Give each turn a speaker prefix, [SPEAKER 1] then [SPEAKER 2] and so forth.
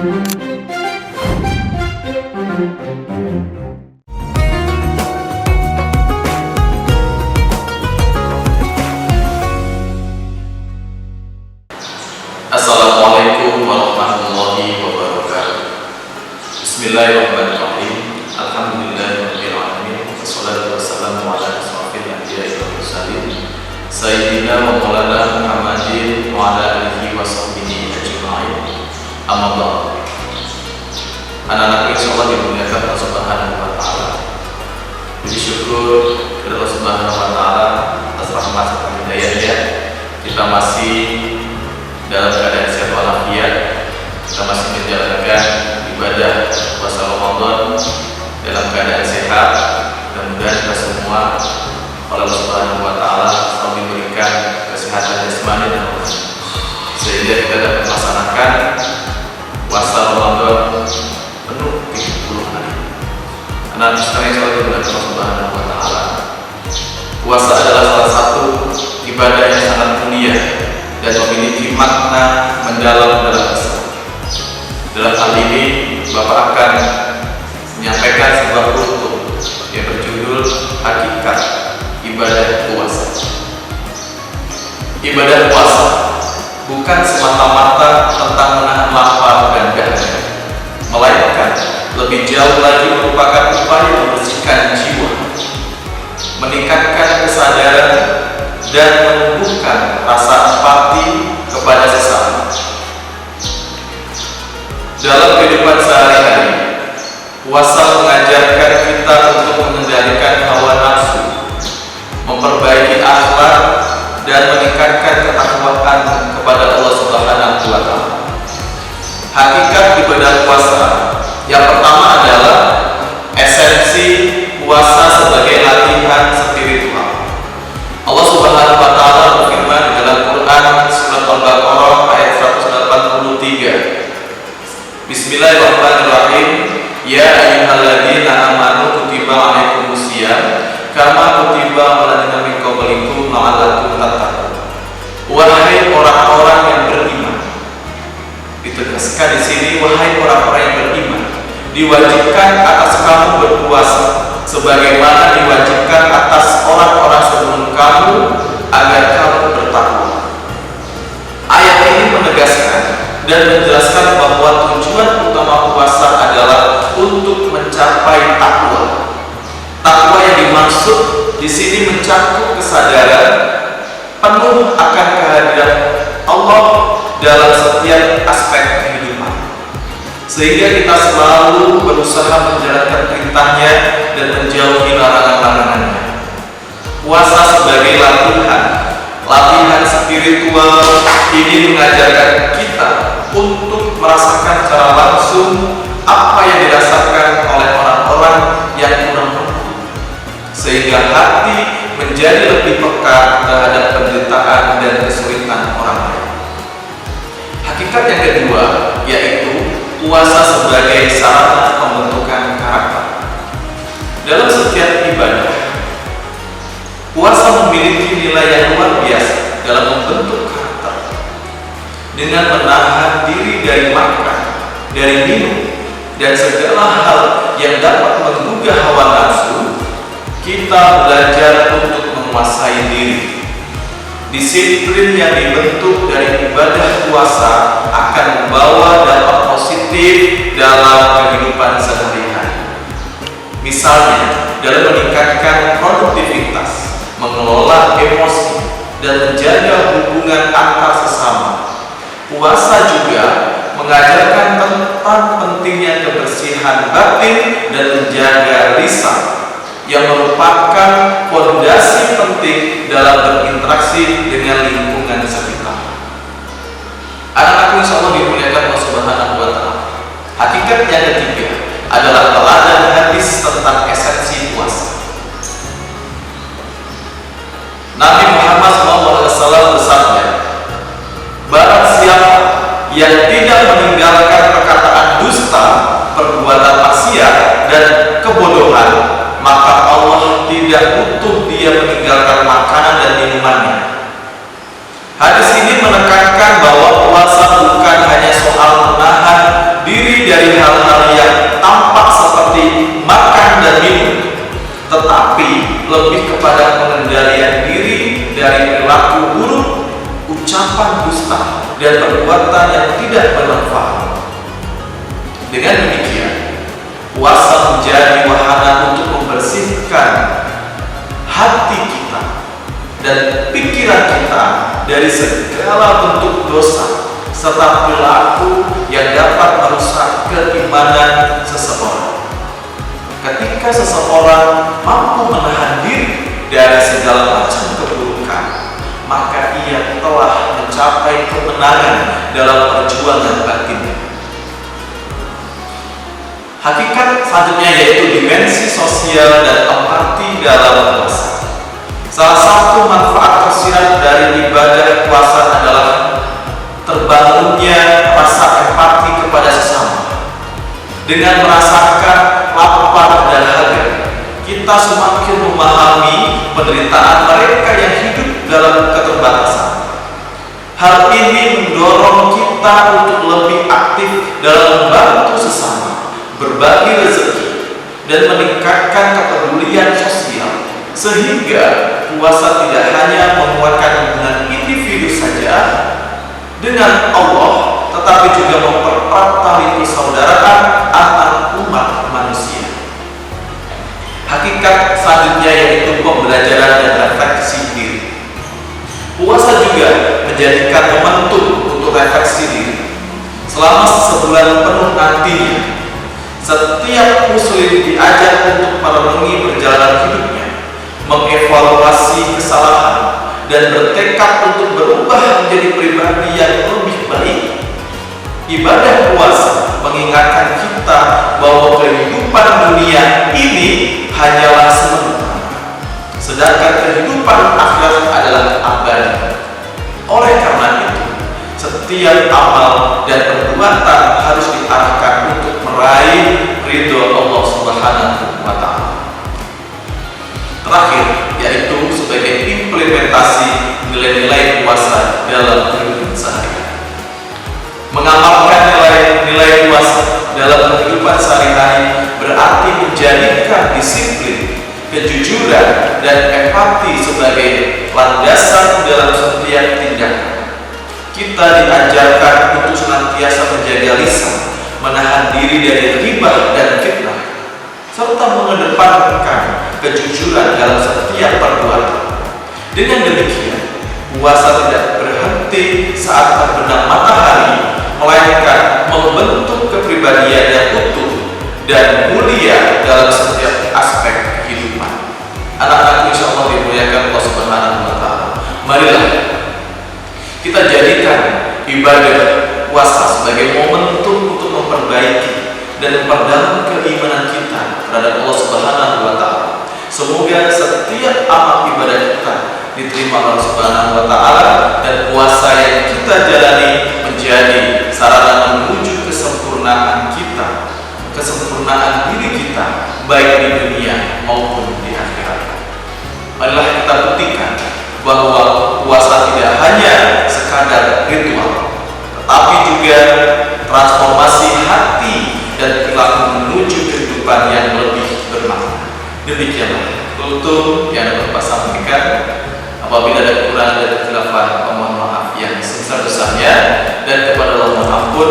[SPEAKER 1] Assalamualaikum warahmatullahi wabarakatuh. Bismillahirrahmanirrahim. Alhamdulillahirabbil alamin. Wassalatu wassalamu ala asyrofil anbiya'i wal mursalin sayyidina wa maulana Muhammadin wa ala alihi wa sahbihi ajma'in. Amma ba'du. Anak-anak insyaallah dimuliakan Allah Subhanahu wa taala. Puji syukur kepada Allah Subhanahu wa taala atas rahmat serta hidayahnya. Kita masih dalam keadaan sehat walafiat. Kita masih menjalankan ibadah puasa Ramadan dalam keadaan sehat. Mudah-mudahan kita semua oleh Allah Subhanahu wa taala selalu diberikan kesehatan jasmani dan rohani sehingga kita dapat melaksanakan puasa Ramadan penuh 30 hari. Karena sekarang yang selalu diberikan Allah Subhanahu wa taala, puasa adalah salah satu ibadah yang sangat mulia dan memiliki makna mendalam dalam Islam. Dalam hal ini, Bapak akan menyampaikan sebuah rukun yang berjudul hakikat ibadah puasa. Ibadah puasa bukan semata-mata tentang menahan lapar dan dahaga, melainkan lebih jauh lagi merupakan upaya membersihkan jiwa, meningkatkan kesadaran dan menumbuhkan rasa empati kepada sesama. Dalam kehidupan sehari-hari, puasa mengajarkan kita untuk mengendalikan hawa nafsu, memperbaiki akhlak dan meningkatkan ketakwaan kepada Allah Subhanahu wa taala. Hakikat ibadah puasa yang pertama adalah esensi puasa sebagai latihan spiritual. Allah Subhanahu wa taala berfirman dalam Quran surat Al-Baqarah ayat 183. Bismillahirrahmanirrahim. Ya ayyuhalladzina amanu kutiba alaikumusiyam kama kutiba alal ladzina min qablikum la'allakum tattaqun. Wahai orang-orang yang beriman. Ditegaskan di sini wahai orang-orang yang beriman, diwajibkan atas kamu berpuasa sebagaimana diwajibkan atas orang-orang sebelum kamu agar kamu bertakwa. Ayat ini menegaskan dan menjelaskan bahwa tujuan utama puasa adalah untuk mencapai takwa. Takwa yang dimaksud di sini mencakup kesadaran penuh akan kehadiran Allah dalam setiap aspek kehidupan, sehingga kita selalu berusaha menjalankan perintahnya dan menjauhi larangan-larangannya. Puasa sebagai latihan spiritual ini mengajarkan kita untuk merasakan secara langsung apa yang dirasakan oleh orang-orang yang kurang mampu, sehingga hati menjadi lebih peka terhadap penderitaan dan kesulitan orang lain. Hakikat yang kedua yaitu puasa sebagai sarana pembentukan karakter. Dalam setiap ibadah, puasa memiliki nilai yang luar biasa dalam membentuk karakter. Dengan menahan diri dari makan, dari minum, dan segala hal yang dapat menggugah hawa nafsu, kita belajar untuk menguasai diri. Disiplin yang dibentuk dari ibadah puasa akan membawa dampak positif dalam kehidupan sehari-hari. Misalnya, dalam meningkatkan produktivitas, mengelola emosi, dan menjaga hubungan antar sesama. Puasa juga mengajarkan tentang pentingnya kebersihan batin dan menjaga lisan, yang merupakan fondasi penting dalam berinteraksi dengan lingkungan sekitar. Anak-anak insyaallah dimuliakan Allah Subhanahu wa taala. Hakikat yang ketiga adalah teladan hadis tentang esensi puasa. Nabi Muhammad SAW bersabda, barang siapa yang tidak meninggalkan perkataan dusta, perbuatan maksiat dan kebodohan, maka Allah tidak butuh dia meninggalkan makanan dan minumannya. Hadis ini menekankan bahwa puasa bukan hanya soal menahan diri Dengan demikian, puasa menjadi wahana untuk membersihkan hati kita dan pikiran kita dari segala bentuk dosa serta perilaku yang dapat merusak keimanan seseorang. Ketika seseorang mampu menahan diri dari segala macam keburukan, maka ia telah mencapai kemenangan dalam perjuangan batinnya. Hakikat selanjutnya yaitu dimensi sosial dan empati dalam puasa. Salah satu manfaat tersirat dari ibadah puasa adalah terbangunnya rasa empati kepada sesama. Dengan merasakan lapar dan haga, kita semakin memahami penderitaan mereka yang hidup dalam keterbatasan. Hal ini mendorong kita untuk lebih aktif dalam membantu sesama, berbagi rezeki, dan meningkatkan kepedulian sosial, sehingga puasa tidak hanya menguatkan hubungan individu saja dengan Allah, tetapi juga mempererat tali persaudaraan antar umat manusia. Hakikat selanjutnya yaitu pembelajaran dan refleksi diri. Puasa juga menjadikan momentum untuk refleksi diri. Selama sebulan penuh nantinya, setiap muslim diajak untuk merenungi perjalanan hidupnya, mengevaluasi kesalahan, dan bertekad untuk berubah menjadi pribadi yang lebih baik. Ibadah puasa mengingatkan kita bahwa kehidupan dunia ini hanyalah sementara, sedangkan kehidupan akhirat adalah abadi. Oleh karena itu, setiap amal dan perbuatan harus diarahkan untuk meraih ridho Allah Subhanahu wa Ta'ala. Terakhir, yaitu sebagai implementasi nilai-nilai puasa dalam kehidupan sehari-hari. Mengamalkan nilai-nilai puasa dalam kehidupan sehari-hari berarti menjadikan disiplin, kejujuran, dan empati sebagai landasan dalam setiap tindakan. Kita diajarkan untuk senantiasa menjaga lisan, menahan diri dari ghibah dan fitnah, serta mengedepankan kejujuran dalam setiap perbuatan. Dengan demikian, puasa tidak berhenti saat terbenam matahari, melainkan membentuk kepribadian yang utuh dan mulia dalam setiap aspek kehidupan. Anak-anak insyaallah dimuliakan Allah Subhanahu wa Ta'ala. Marilah kita jadikan ibadah puasa sebagai momentum untuk memperbaiki dan memperdalam keimanan kita terhadap Allah Subhanahu wa Ta'ala. Semoga setiap amal ibadah kita diterima Allah Subhanahu wa Ta'ala, dan puasa yang kita jalani menjadi sarana menuju kesempurnaan kita, kesempurnaan diri kita, baik di dunia maupun di akhirat. Marilah kita buktikan bahwa puasa tidak hanya sekadar ritual, tetapi juga transformasi hati dan perilaku menuju kehidupan yang lebih bermakna. Demikianlah tutup yang dapat Bapak sampaikan. Apabila ada kekurangan dan kekhilafan, mohon maaf yang sebesar-besarnya, dan kepada Allah mohon ampun.